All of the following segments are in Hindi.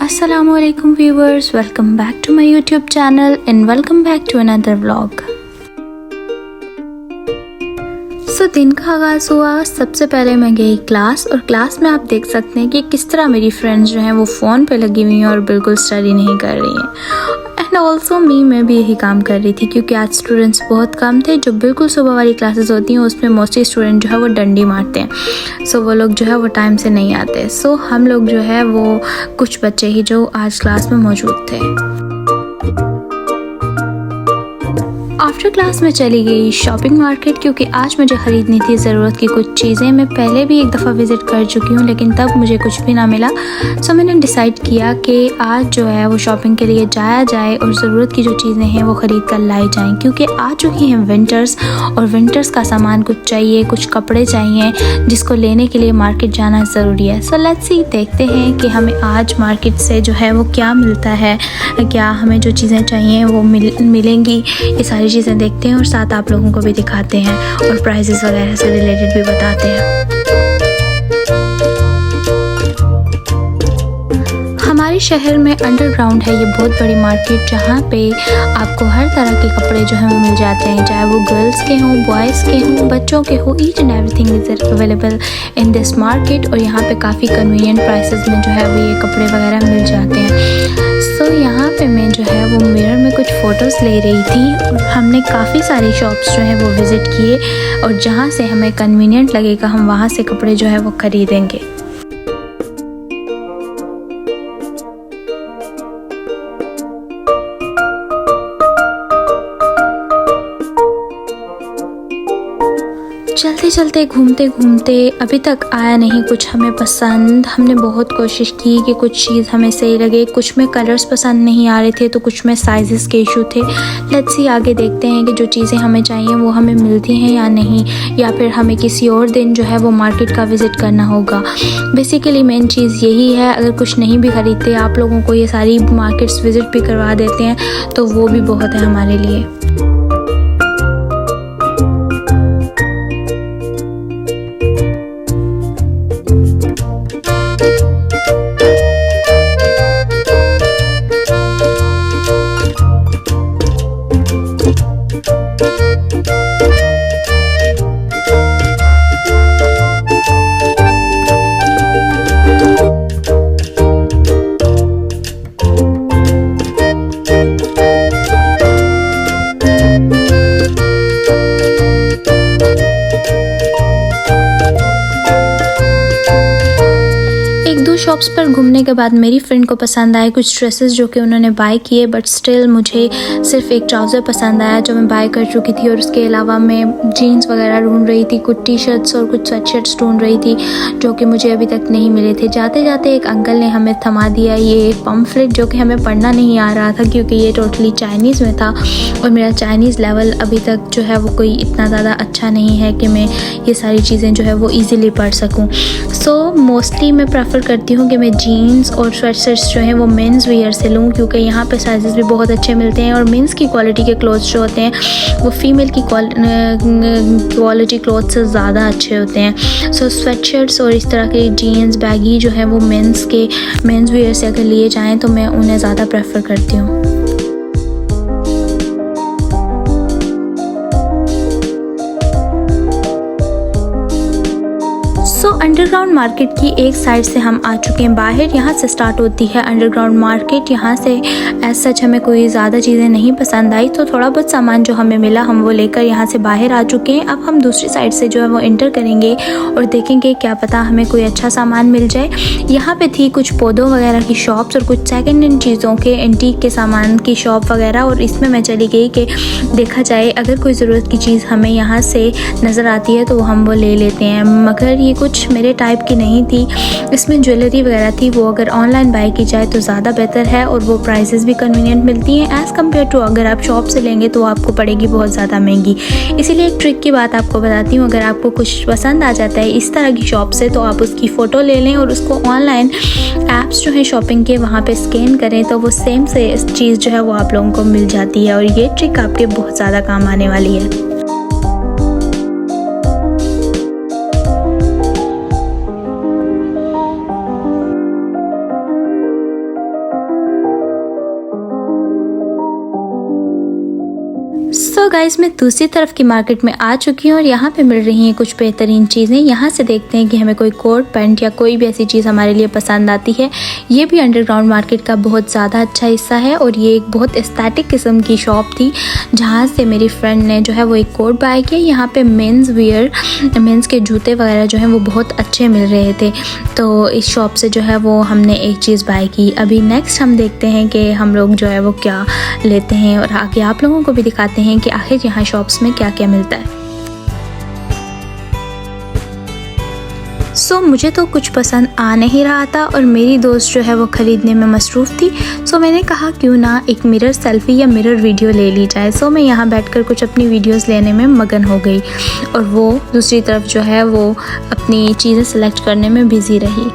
Assalamualaikum viewers, welcome back to my YouTube channel and welcome back to another vlog। दिन का आगाज़ हुआ। सबसे पहले मैं गई क्लास और क्लास में आप देख सकते हैं कि किस तरह मेरी फ्रेंड्स जो हैं वो फ़ोन पे लगी हुई हैं और बिल्कुल स्टडी नहीं कर रही हैं। एंड ऑल्सो मैं भी यही काम कर रही थी क्योंकि आज स्टूडेंट्स बहुत कम थे। जो बिल्कुल सुबह वाली क्लासेस होती हैं उसमें मोस्टली स्टूडेंट जो है वो डंडी मारते हैं, सो वो लोग जो है वो टाइम से नहीं आते। सो हम लोग जो है वो कुछ बच्चे ही जो आज क्लास में मौजूद थे। आफ्टर क्लास में चली गई शॉपिंग मार्केट क्योंकि आज मुझे ख़रीदनी थी ज़रूरत की कुछ चीज़ें। मैं पहले भी एक दफ़ा विज़िट कर चुकी हूँ लेकिन तब मुझे कुछ भी ना मिला। सो मैंने डिसाइड किया कि आज जो है वो शॉपिंग के लिए जाया जाए और ज़रूरत की जो चीज़ें हैं वो ख़रीद कर लाई जाएँ क्योंकि आ चुकी हैं विंटर्स और विंटर्स का सामान कुछ चाहिए, कुछ कपड़े चाहिए जिसको लेने के लिए मार्केट जाना ज़रूरी है। सो लेट्स सी, देखते हैं कि हमें आज मार्केट से जो है वो क्या मिलता है, क्या हमें जो चीज़ें चाहिए वो मिलेंगी। ये सारी चीज़ें देखते हैं और साथ आप लोगों को भी दिखाते हैं और प्राइसेस वगैरह से रिलेटेड भी बताते हैं। हमारे शहर में अंडरग्राउंड है ये बहुत बड़ी मार्केट जहाँ पे आपको हर तरह के कपड़े जो हैं वो मिल जाते हैं, चाहे वो गर्ल्स के हों, बॉयज़ के हों, बच्चों के हों। Each and everything is available in this market और यहाँ पे काफ़ी कन्वीनियंट प्राइसेस में जो है वो ये कपड़े वगैरह मिल जाते हैं। सो यहाँ पे मैं जो है वो मिरर में कुछ फ़ोटोज़ ले रही थी और हमने काफ़ी सारी शॉप्स जो हैं वो विज़िट किए और जहाँ से हमें कन्वीनियंट लगेगा हम वहाँ से कपड़े जो है वो ख़रीदेंगे। चलते चलते घूमते घूमते अभी तक आया नहीं कुछ हमें पसंद। हमने बहुत कोशिश की कि कुछ चीज़ हमें सही लगे। कुछ में कलर्स पसंद नहीं आ रहे थे तो कुछ में साइज़ेस के इशू थे। लेट्स सी, आगे देखते हैं कि जो चीज़ें हमें चाहिए वो हमें मिलती हैं या नहीं, या फिर हमें किसी और दिन जो है वो मार्केट का विज़िट करना होगा। बेसिकली मेन चीज़ यही है, अगर कुछ नहीं भी ख़रीदते आप लोगों को ये सारी मार्केट्स विज़िट भी करवा देते हैं तो वो भी बहुत है हमारे लिए। शॉप्स पर घूमने के बाद मेरी फ्रेंड को पसंद आए कुछ ड्रेसेस जो कि उन्होंने बाय किए, बट स्टिल मुझे सिर्फ एक ट्राउज़र पसंद आया जो मैं बाय कर चुकी थी और उसके अलावा मैं जीन्स वगैरह ढूंढ रही थी, कुछ टी शर्ट्स और कुछ स्वेट शर्ट्स ढूंढ रही थी जो कि मुझे अभी तक नहीं मिले थे। जाते जाते एक अंकल ने हमें थमा दिया ये पम्फलेट जो कि हमें पढ़ना नहीं आ रहा था क्योंकि ये टोटली चाइनीज़ में था और मेरा चाइनीज़ लेवल अभी तक जो है वो कोई इतना ज़्यादा अच्छा नहीं है कि मैं ये सारी चीज़ें जो है वो ईज़िली पढ़ सकूँ। सो मोस्टली मैं प्रेफर करती हूँ कि मैं जीन्स और स्वेट शर्ट्स जो हैं वो मेंस वेयर से लूँ क्योंकि यहाँ पे साइजेस भी बहुत अच्छे मिलते हैं और मेंस की क्वालिटी के क्लोथ्स जो होते हैं वो फीमेल की क्वालिटी क्लोथ से ज़्यादा अच्छे होते हैं। सो स्वेट शर्ट्स और इस तरह के जीन्स बैगी जो है वो मेंस वेयर से अगर लिए जाएँ तो मैं उन्हें ज़्यादा प्रेफर करती हूँ। अंडरग्राउंड मार्केट की एक साइड से हम आ चुके हैं बाहर। यहाँ से स्टार्ट होती है अंडरग्राउंड मार्केट। यहाँ से एज सच हमें कोई ज़्यादा चीज़ें नहीं पसंद आई तो थोड़ा बहुत सामान जो हमें मिला हम वो लेकर यहाँ से बाहर आ चुके हैं। अब हम दूसरी साइड से जो है वो एंटर करेंगे और देखेंगे क्या पता हमें कोई अच्छा सामान मिल जाए। यहाँ पे थी कुछ पौधों वगैरह की शॉप्स और कुछ सेकेंड हैंड चीज़ों के एंटीक के सामान की शॉप वगैरह, और इसमें मैं चली गई कि देखा जाए अगर कोई ज़रूरत की चीज़ हमें यहाँ से नज़र आती है तो हम वो ले लेते हैं। मगर ये कुछ मेरे टाइप की नहीं थी, इसमें ज्वेलरी वगैरह थी, वो अगर ऑनलाइन बाय की जाए तो ज़्यादा बेहतर है और वो प्राइसेस भी कन्वीनियंट मिलती हैं एज़ कम्पेयर टू अगर आप शॉप से लेंगे तो आपको पड़ेगी बहुत ज़्यादा महंगी। इसीलिए एक ट्रिक की बात आपको बताती हूँ, अगर आपको कुछ पसंद आ जाता है इस तरह की शॉप से तो आप उसकी फ़ोटो ले लें और उसको ऑनलाइन ऐप्स जो है शॉपिंग के वहाँ पे स्कैन करें तो वो सेम से चीज़ जो है वो आप लोगों को मिल जाती है और ये ट्रिक आपके बहुत ज़्यादा काम आने वाली है। गाइस मैं दूसरी तरफ की मार्केट में आ चुकी हूँ और यहाँ पे मिल रही हैं कुछ बेहतरीन चीज़ें। यहाँ से देखते हैं कि हमें कोई कोट पैंट या कोई भी ऐसी चीज़ हमारे लिए पसंद आती है। ये भी अंडरग्राउंड मार्केट का बहुत ज़्यादा अच्छा हिस्सा है और ये एक बहुत एस्थेटिक किस्म की शॉप थी जहाँ से मेरी फ्रेंड ने जो है वो एक कोट बाय किया। यहाँ पे मेंस वियर, मेंस के जूते वगैरह जो हैं वो बहुत अच्छे मिल रहे थे, तो इस शॉप से जो है वो हमने एक चीज़ बाय की। अभी नेक्स्ट हम देखते हैं कि हम लोग जो है वो क्या लेते हैं और आगे आप लोगों को भी दिखाते हैं कि आखिर यहाँ शॉप्स में क्या क्या मिलता है। मुझे तो कुछ पसंद आ नहीं रहा था और मेरी दोस्त जो है वो ख़रीदने में मसरूफ़ थी। मैंने कहा क्यों ना एक मिरर सेल्फ़ी या मिरर वीडियो ले ली जाए। मैं यहाँ बैठकर कुछ अपनी वीडियोस लेने में मगन हो गई और वो दूसरी तरफ जो है वो अपनी चीज़ें सेलेक्ट करने में बिज़ी रही।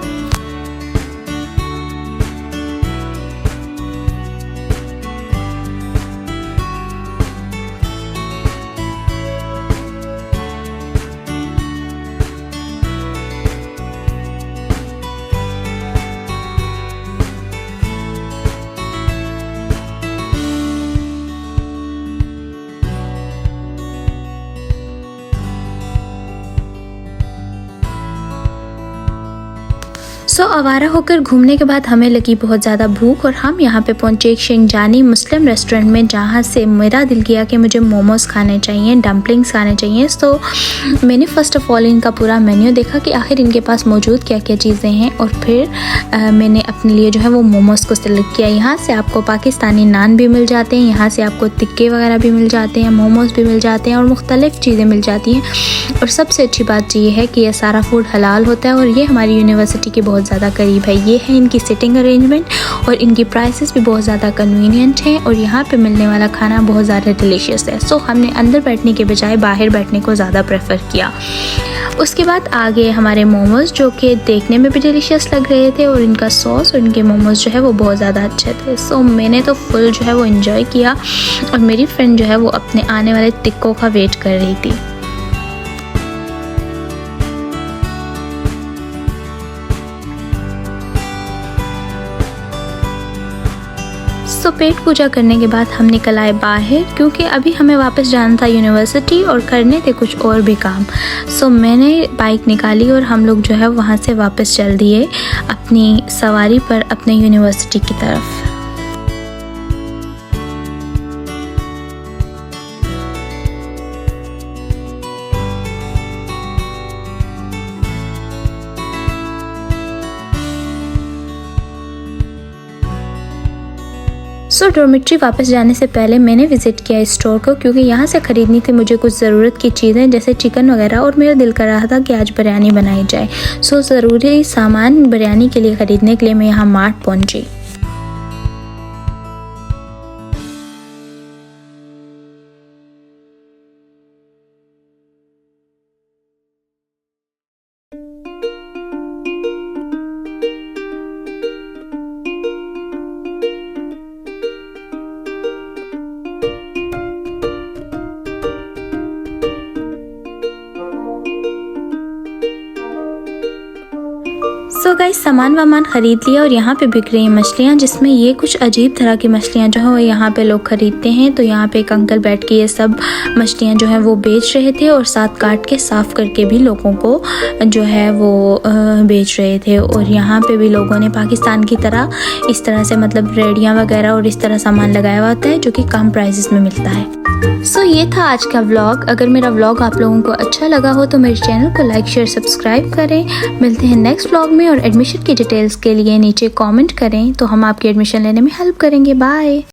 आवारा होकर घूमने के बाद हमें लगी बहुत ज़्यादा भूख और हम यहाँ पे पहुँचे एक शिंजानी मुस्लिम रेस्टोरेंट में, जहाँ से मेरा दिल किया कि मुझे मोमोज़ खाने चाहिए, डम्पलिंग्स खाने चाहिए। मैंने फ़र्स्ट ऑफ़ ऑल इनका पूरा मेन्यू देखा कि आखिर इनके पास मौजूद क्या क्या चीज़ें हैं और फिर मैंने अपने लिए जो है वो मोमोज़ को सिलेक्ट किया। यहाँ से आपको पाकिस्तानी नान भी मिल जाते हैं, यहाँ से आपको टिक्के वगैरह भी मिल जाते हैं, मोमोज़ भी मिल जाते हैं और मुख्तलिफ़ चीज़ें मिल जाती हैं। और सबसे अच्छी बात ये है कि यह सारा फूड हलाल होता है और ये हमारी यूनिवर्सिटी के बहुत ज़्यादा करीब है। ये है इनकी सिटिंग अरेंजमेंट और इनकी प्राइसेस भी बहुत ज़्यादा कन्वीनियंट हैं और यहाँ पे मिलने वाला खाना बहुत ज़्यादा डिलीशियस है। हमने अंदर बैठने के बजाय बाहर बैठने को ज़्यादा प्रेफर किया। उसके बाद आगे हमारे मोमोज़ जो कि देखने में भी डिलीशियस लग रहे थे और इनका सॉस और इनके मोमोज़ जो है वो बहुत ज़्यादा अच्छे थे। मैंने तो फुल जो है वो इन्जॉय किया और मेरी फ्रेंड जो है वो अपने आने वाले टिक्कों का वेट कर रही थी। पेट पूजा करने के बाद हम निकल आए बाहर क्योंकि अभी हमें वापस जाना था यूनिवर्सिटी और करने थे कुछ और भी काम। मैंने बाइक निकाली और हम लोग जो है वहाँ से वापस चल दिए अपनी सवारी पर अपने यूनिवर्सिटी की तरफ। डॉर्मेट्री वापस जाने से पहले मैंने विज़िट किया इस स्टोर को क्योंकि यहाँ से ख़रीदनी थी मुझे कुछ ज़रूरत की चीज़ें जैसे चिकन वगैरह और मेरा दिल कर रहा था कि आज बिरयानी बनाई जाए। ज़रूरी सामान बिरयानी के लिए ख़रीदने के लिए मैं यहाँ मार्ट पहुँची। गाइस सामान वामान ख़रीद लिया और यहाँ पे बिक रही हैं मछलियाँ, जिसमें ये कुछ अजीब तरह की मछलियाँ जो है यहाँ पे लोग ख़रीदते हैं। तो यहाँ पे एक अंकल बैठ के ये सब मछलियाँ जो हैं वो बेच रहे थे और साथ काट के साफ़ करके भी लोगों को जो है वो बेच रहे थे। और यहाँ पे भी लोगों ने पाकिस्तान की तरह इस तरह से मतलब रेडियाँ वगैरह और इस तरह सामान लगाया हुआ होता है जो कि कम प्राइसेस में मिलता है। ये था आज का व्लॉग। अगर मेरा व्लॉग आप लोगों को अच्छा लगा हो तो मेरे चैनल को लाइक शेयर सब्सक्राइब करें। मिलते हैं नेक्स्ट व्लॉग में और एडमिशन की डिटेल्स के लिए नीचे कमेंट करें तो हम आपकी एडमिशन लेने में हेल्प करेंगे। बाय।